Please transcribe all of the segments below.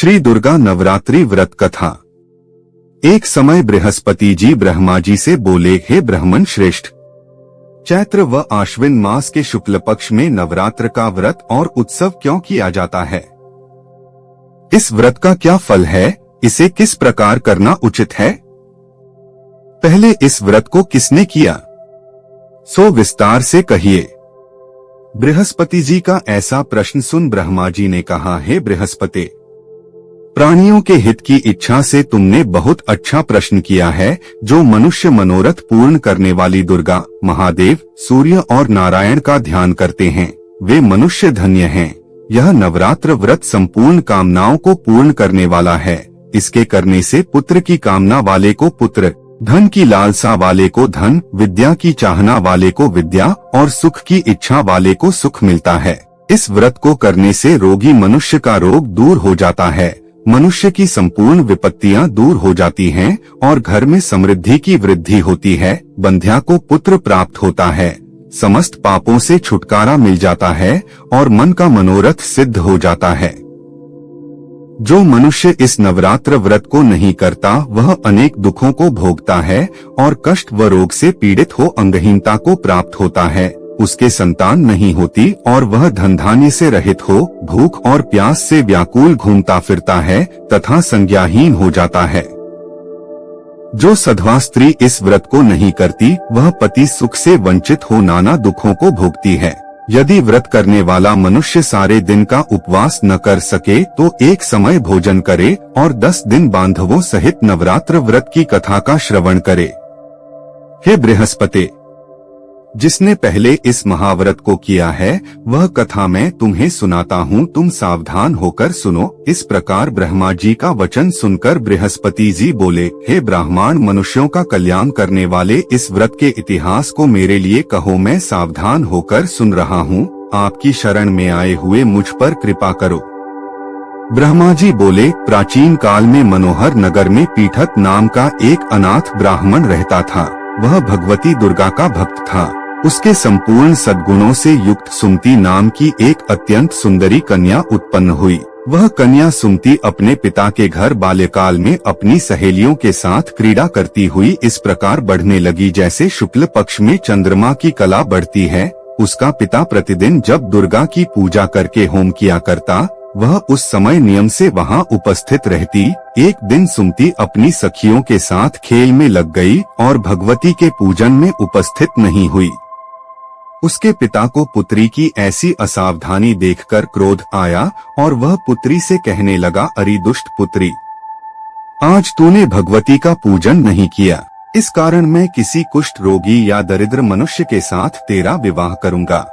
श्री दुर्गा नवरात्रि व्रत कथा। एक समय बृहस्पति जी ब्रह्मा जी से बोले, हे ब्राह्मण श्रेष्ठ, चैत्र व आश्विन मास के शुक्ल पक्ष में नवरात्र का व्रत और उत्सव क्यों किया जाता है? इस व्रत का क्या फल है? इसे किस प्रकार करना उचित है? पहले इस व्रत को किसने किया, सो विस्तार से कहिए। बृहस्पति जी का ऐसा प्रश्न सुन ब्रह्मा जी ने कहा, हे बृहस्पति, प्राणियों के हित की इच्छा से तुमने बहुत अच्छा प्रश्न किया है। जो मनुष्य मनोरथ पूर्ण करने वाली दुर्गा, महादेव, सूर्य और नारायण का ध्यान करते हैं, वे मनुष्य धन्य हैं। यह नवरात्र व्रत संपूर्ण कामनाओं को पूर्ण करने वाला है। इसके करने से पुत्र की कामना वाले को पुत्र, धन की लालसा वाले को धन, विद्या की चाहना वाले को विद्या और सुख की इच्छा वाले को सुख मिलता है। इस व्रत को करने से रोगी मनुष्य का रोग दूर हो जाता है, मनुष्य की संपूर्ण विपत्तियां दूर हो जाती हैं और घर में समृद्धि की वृद्धि होती है। बंध्या को पुत्र प्राप्त होता है, समस्त पापों से छुटकारा मिल जाता है और मन का मनोरथ सिद्ध हो जाता है। जो मनुष्य इस नवरात्र व्रत को नहीं करता, वह अनेक दुखों को भोगता है और कष्ट व रोग से पीड़ित हो अंगहीनता को प्राप्त होता है। उसके संतान नहीं होती और वह धन धान्य से रहित हो भूख और प्यास से व्याकुल घूमता फिरता है तथा संज्ञाहीन हो जाता है। जो सधवा स्त्री इस व्रत को नहीं करती, वह पति सुख से वंचित हो नाना दुखों को भोगती है। यदि व्रत करने वाला मनुष्य सारे दिन का उपवास न कर सके तो एक समय भोजन करे और 10 दिन बांधवों सहित नवरात्र व्रत की कथा का श्रवण करे। हे बृहस्पति, जिसने पहले इस महाव्रत को किया है, वह कथा मैं तुम्हें सुनाता हूँ, तुम सावधान होकर सुनो। इस प्रकार ब्रह्मा जी का वचन सुनकर बृहस्पति जी बोले, हे ब्राह्मण, मनुष्यों का कल्याण करने वाले इस व्रत के इतिहास को मेरे लिए कहो। मैं सावधान होकर सुन रहा हूँ। आपकी शरण में आए हुए मुझ पर कृपा करो। ब्रह्मा जी बोले, प्राचीन काल में मनोहर नगर में पीठक नाम का एक अनाथ ब्राह्मण रहता था। वह भगवती दुर्गा का भक्त था। उसके संपूर्ण सद्गुणों से युक्त सुमति नाम की एक अत्यंत सुंदरी कन्या उत्पन्न हुई। वह कन्या सुमति अपने पिता के घर बाल्यकाल में अपनी सहेलियों के साथ क्रीड़ा करती हुई इस प्रकार बढ़ने लगी जैसे शुक्ल पक्ष में चंद्रमा की कला बढ़ती है। उसका पिता प्रतिदिन जब दुर्गा की पूजा करके होम किया करता, वह उस समय नियम से वहां उपस्थित रहती। एक दिन सुमति अपनी सखियों के साथ खेल में लग गई और भगवती के पूजन में उपस्थित नहीं हुई। उसके पिता को पुत्री की ऐसी असावधानी देखकर क्रोध आया और वह पुत्री से कहने लगा, अरे दुष्ट पुत्री, आज तूने भगवती का पूजन नहीं किया, इस कारण मैं किसी कुष्ठ रोगी या दरिद्र मनुष्य के साथ तेरा विवाह करूंगा।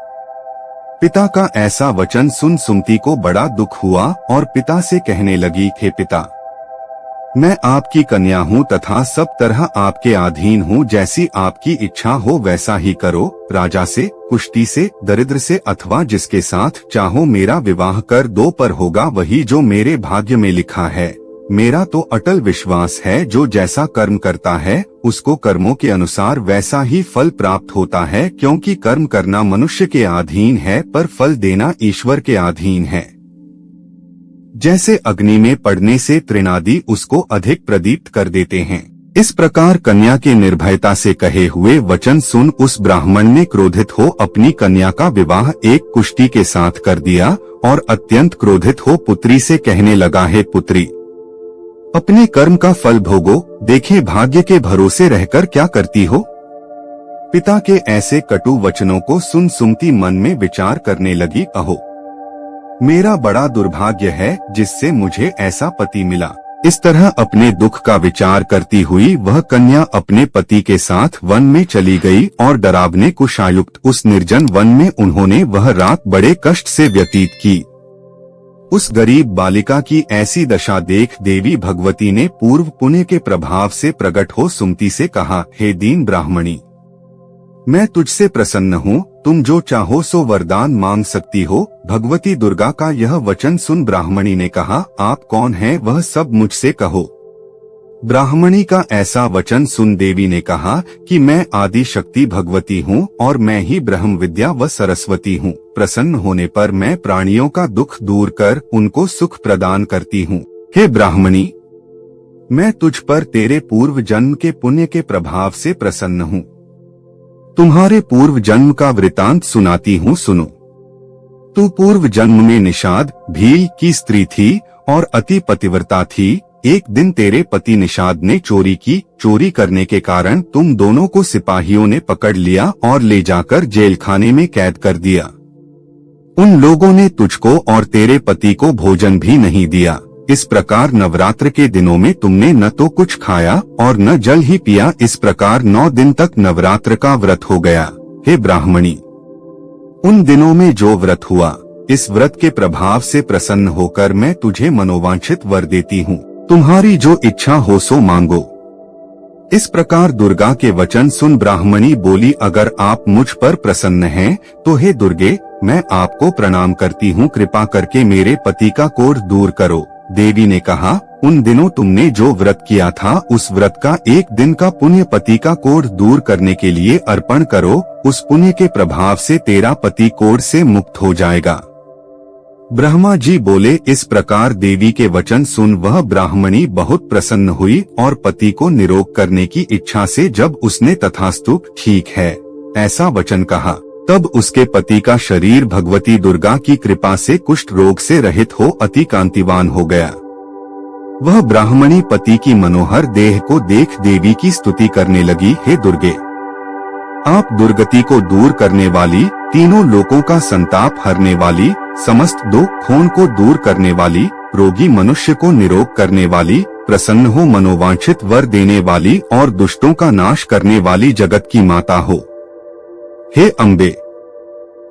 पिता का ऐसा वचन सुन सुमति को बड़ा दुख हुआ और पिता से कहने लगी, हे पिता, मैं आपकी कन्या हूँ तथा सब तरह आपके अधीन हूँ। जैसी आपकी इच्छा हो वैसा ही करो। राजा से, कुष्ठी से, दरिद्र से अथवा जिसके साथ चाहो मेरा विवाह कर दो, पर होगा वही जो मेरे भाग्य में लिखा है। मेरा तो अटल विश्वास है, जो जैसा कर्म करता है उसको कर्मों के अनुसार वैसा ही फल प्राप्त होता है, क्योंकि कर्म करना मनुष्य के अधीन है पर फल देना ईश्वर के अधीन है। जैसे अग्नि में पड़ने से तृणादि उसको अधिक प्रदीप्त कर देते हैं, इस प्रकार कन्या के निर्भयता से कहे हुए वचन सुन उस ब्राह्मण ने क्रोधित हो अपनी कन्या का विवाह एक कुष्ठी के साथ कर दिया और अत्यंत क्रोधित हो पुत्री से कहने लगा, हे पुत्री, अपने कर्म का फल भोगो, देखे भाग्य के भरोसे रहकर क्या करती हो। पिता के ऐसे कटु वचनों को सुन सुमति मन में विचार करने लगी, अहो, मेरा बड़ा दुर्भाग्य है जिससे मुझे ऐसा पति मिला। इस तरह अपने दुख का विचार करती हुई वह कन्या अपने पति के साथ वन में चली गई और डरावने कुशायुक्त उस निर्जन वन में उन्होंने वह रात बड़े कष्ट से व्यतीत की। उस गरीब बालिका की ऐसी दशा देख देवी भगवती ने पूर्व पुण्य के प्रभाव से प्रकट हो सुमति से कहा, हे दीन ब्राह्मणी, मैं तुझसे प्रसन्न हूँ, तुम जो चाहो सो वरदान मांग सकती हो। भगवती दुर्गा का यह वचन सुन ब्राह्मणी ने कहा, आप कौन हैं वह सब मुझसे कहो। ब्राह्मणी का ऐसा वचन सुन देवी ने कहा कि मैं आदि शक्ति भगवती हूँ और मैं ही ब्रह्म विद्या व सरस्वती हूँ। प्रसन्न होने पर मैं प्राणियों का दुख दूर कर उनको सुख प्रदान करती हूँ। हे ब्राह्मणी, मैं तुझ पर तेरे पूर्व जन्म के पुण्य के प्रभाव से प्रसन्न हूँ। तुम्हारे पूर्व जन्म का वृतांत सुनाती हूँ, सुनो। तू पूर्व जन्म में निषाद भील की स्त्री थी और अति पतिव्रता थी। एक दिन तेरे पति निषाद ने चोरी की। चोरी करने के कारण तुम दोनों को सिपाहियों ने पकड़ लिया और ले जाकर जेल खाने में कैद कर दिया। उन लोगों ने तुझको और तेरे पति को भोजन भी नहीं दिया। इस प्रकार नवरात्र के दिनों में तुमने न तो कुछ खाया और न जल ही पिया। इस प्रकार 9 दिन तक नवरात्र का व्रत हो गया। हे ब्राह्मणी, उन दिनों में जो व्रत हुआ, इस व्रत के प्रभाव से प्रसन्न होकर मैं तुझे मनोवांछित वर देती हूँ। तुम्हारी जो इच्छा हो सो मांगो। इस प्रकार दुर्गा के वचन सुन ब्राह्मणी बोली, अगर आप मुझ पर प्रसन्न हैं तो हे दुर्गे, मैं आपको प्रणाम करती हूँ। कृपा करके मेरे पति का कोढ़ दूर करो। देवी ने कहा, उन दिनों तुमने जो व्रत किया था उस व्रत का 1 दिन का पुण्य पति का कोढ़ दूर करने के लिए अर्पण करो। उस पुण्य के प्रभाव से तेरा पति कोढ़ से मुक्त हो जाएगा। ब्रह्मा जी बोले। इस प्रकार देवी के वचन सुन वह ब्राह्मणी बहुत प्रसन्न हुई और पति को निरोग करने की इच्छा से जब उसने तथास्तु ठीक है ऐसा वचन कहा, तब उसके पति का शरीर भगवती दुर्गा की कृपा से कुष्ठ रोग से रहित हो अति कांतिवान हो गया। वह ब्राह्मणी पति की मनोहर देह को देख देवी की स्तुति करने लगी। हे दुर्गे, आप दुर्गति को दूर करने वाली, तीनों लोकों का संताप हरने वाली, समस्त दुखों को दूर करने वाली, रोगी मनुष्य को निरोग करने वाली, प्रसन्न हो मनोवांछित वर देने वाली और दुष्टों का नाश करने वाली जगत की माता हो। हे अम्बे,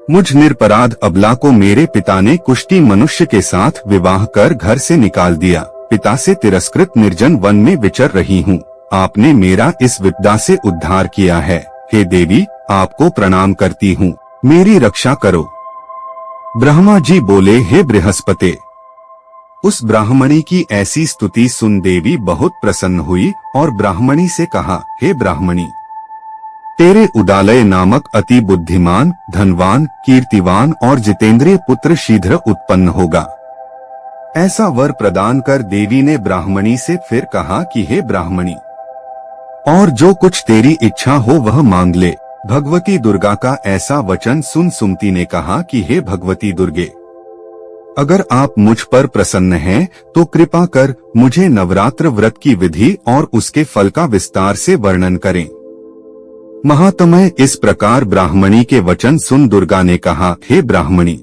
मुझ निरपराध अबला को मेरे पिता ने कुष्ठी मनुष्य के साथ विवाह कर घर से निकाल दिया। पिता से तिरस्कृत निर्जन वन में विचर रही हूँ। आपने मेरा इस विपदा से उद्धार किया है। हे देवी, आपको प्रणाम करती हूँ, मेरी रक्षा करो। ब्रह्मा जी बोले, हे बृहस्पति। उस ब्राह्मणी की ऐसी स्तुति सुन देवी बहुत प्रसन्न हुई और ब्राह्मणी से कहा, हे ब्राह्मणी, तेरे उदालय नामक अति बुद्धिमान, धनवान, कीर्तिवान और जितेंद्रिय पुत्र शीघ्र उत्पन्न होगा। ऐसा वर प्रदान कर देवी ने ब्राह्मणी से फिर कहा कि हे ब्राह्मणी, और जो कुछ तेरी इच्छा हो वह मांग ले। भगवती दुर्गा का ऐसा वचन सुन सुमति ने कहा कि हे भगवती दुर्गे, अगर आप मुझ पर प्रसन्न हैं तो कृपा कर मुझे नवरात्र व्रत की विधि और उसके फल का विस्तार से वर्णन करें। महात्मय, इस प्रकार ब्राह्मणी के वचन सुन दुर्गा ने कहा, हे ब्राह्मणी,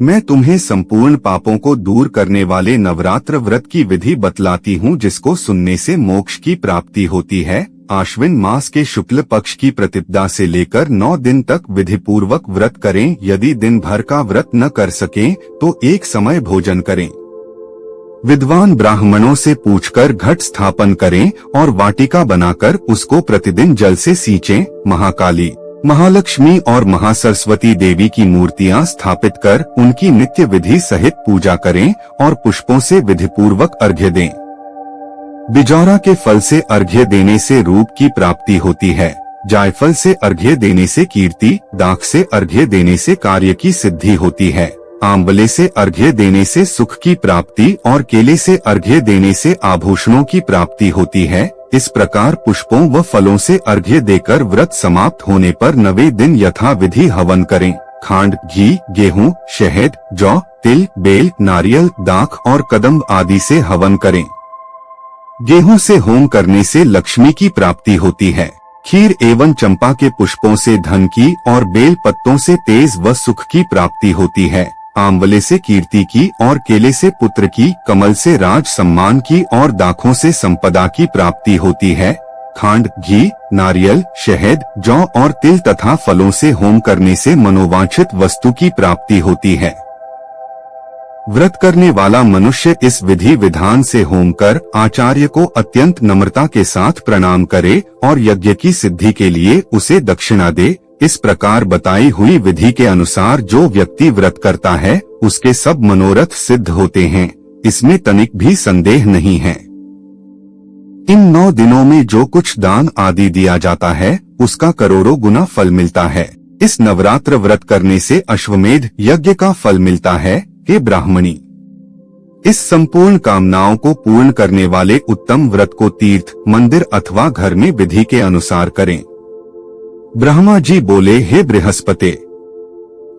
मैं तुम्हें संपूर्ण पापों को दूर करने वाले नवरात्र व्रत की विधि बतलाती हूँ, जिसको सुनने से मोक्ष की प्राप्ति होती है। आश्विन मास के शुक्ल पक्ष की प्रतिपदा से लेकर 9 दिन तक विधि पूर्वक व्रत करें। यदि दिन भर का व्रत न कर सकें तो एक समय भोजन करें। विद्वान ब्राह्मणों से पूछकर घट स्थापन करें और वाटिका बनाकर उसको प्रतिदिन जल से सींचें। महाकाली, महालक्ष्मी और महासरस्वती देवी की मूर्तियां स्थापित कर उनकी नित्य विधि सहित पूजा करें और पुष्पों से विधि पूर्वक अर्घ्य दें। बिजौरा के फल से अर्घ्य देने से रूप की प्राप्ति होती है। जायफल से अर्घ्य देने से कीर्ति, दाख से अर्घ्य देने से कार्य की सिद्धि होती है। आंवले से अर्घ्य देने से सुख की प्राप्ति और केले से अर्घ्य देने से आभूषणों की प्राप्ति होती है। इस प्रकार पुष्पों व फलों से अर्घ्य देकर व्रत समाप्त होने पर 9वें दिन यथा विधि हवन करें। खांड, घी, गेहूं, शहद, जौ, तिल, बेल, नारियल, दाख और कदम्ब आदि से हवन करें। गेहूं से होम करने से लक्ष्मी की प्राप्ति होती है। खीर एवं चंपा के पुष्पों से धन की और बेल पत्तों से तेज व सुख की प्राप्ति होती है। आंवले से कीर्ति की और केले से पुत्र की, कमल से राज सम्मान की और दाखों से संपदा की प्राप्ति होती है। खांड, घी, नारियल, शहद, जौ और तिल तथा फलों से होम करने से मनोवांछित वस्तु की प्राप्ति होती है। व्रत करने वाला मनुष्य इस विधि विधान से होम कर आचार्य को अत्यंत नम्रता के साथ प्रणाम करे और यज्ञ की सिद्धि के लिए उसे दक्षिणा दे। इस प्रकार बताई हुई विधि के अनुसार जो व्यक्ति व्रत करता है उसके सब मनोरथ सिद्ध होते हैं, इसमें तनिक भी संदेह नहीं है। इन 9 दिनों में जो कुछ दान आदि दिया जाता है उसका करोड़ों गुना फल मिलता है। इस नवरात्र व्रत करने से अश्वमेध यज्ञ का फल मिलता है। हे ब्राह्मणी, इस संपूर्ण कामनाओं को पूर्ण करने वाले उत्तम व्रत को तीर्थ, मंदिर अथवा घर में विधि के अनुसार करें। ब्रह्मा जी बोले, हे बृहस्पति।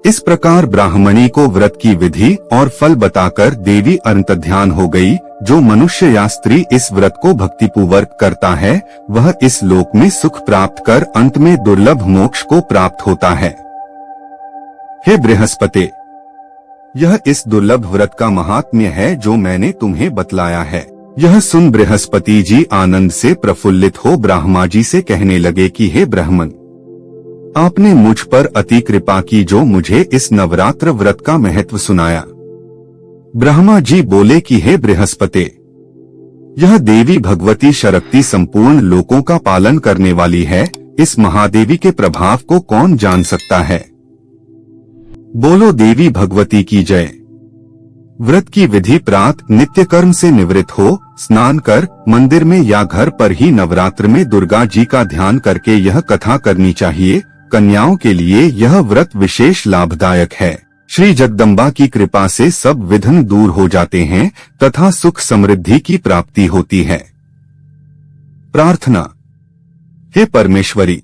इस प्रकार ब्राह्मणी को व्रत की विधि और फल बताकर देवी अंतर्ध्यान हो गई। जो मनुष्य या स्त्री इस व्रत को भक्तिपूर्वक करता है वह इस लोक में सुख प्राप्त कर अंत में दुर्लभ मोक्ष को प्राप्त होता है। हे बृहस्पति, यह इस दुर्लभ व्रत का महात्म्य है जो मैंने तुम्हें बतलाया है। यह सुन बृहस्पति जी आनंद से प्रफुल्लित हो ब्रह्मा जी से कहने लगे कि हे ब्राह्मण, आपने मुझ पर अति कृपा की जो मुझे इस नवरात्र व्रत का महत्व सुनाया। ब्रह्मा जी बोले कि हे बृहस्पति, यह देवी भगवती शक्ति संपूर्ण लोकों का पालन करने वाली है। इस महादेवी के प्रभाव को कौन जान सकता है? बोलो देवी भगवती की जय। व्रत की विधि प्रातः नित्य कर्म से निवृत्त हो स्नान कर मंदिर में या घर पर ही नवरात्र में दुर्गा जी का ध्यान करके यह कथा करनी चाहिए। कन्याओं के लिए यह व्रत विशेष लाभदायक है। श्री जगदम्बा की कृपा से सब विघ्न दूर हो जाते हैं तथा सुख समृद्धि की प्राप्ति होती है। प्रार्थना। हे परमेश्वरी,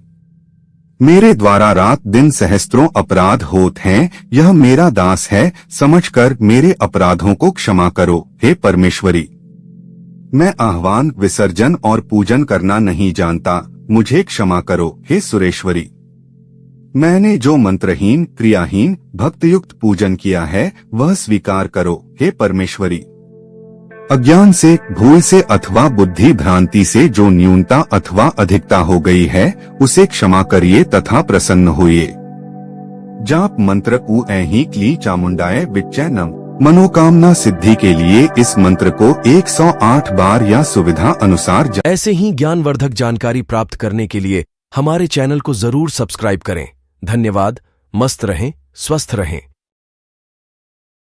मेरे द्वारा रात दिन सहस्त्रों अपराध होते हैं। यह मेरा दास है, समझकर मेरे अपराधों को क्षमा करो। हे परमेश्वरी, मैं आह्वान, विसर्जन और पूजन करना नहीं जानता, मुझे क्षमा करो। हे सुरेश्वरी, मैंने जो मंत्रहीन, क्रियाहीन, भक्तियुक्त पूजन किया है वह स्वीकार करो। हे परमेश्वरी, अज्ञान से, भूल से अथवा बुद्धि भ्रांति से जो न्यूनता अथवा अधिकता हो गई है उसे क्षमा करिए तथा प्रसन्न होइए। जाप मंत्र उ ऐहि क्ली चामुंडाय विच्चै नम। मनोकामना सिद्धि के लिए इस मंत्र को 108 बार या सुविधा अनुसार ऐसे ही ज्ञानवर्धक जानकारी प्राप्त करने के लिए हमारे चैनल को जरूर सब्सक्राइब करें। धन्यवाद। मस्त रहें, स्वस्थ रहें।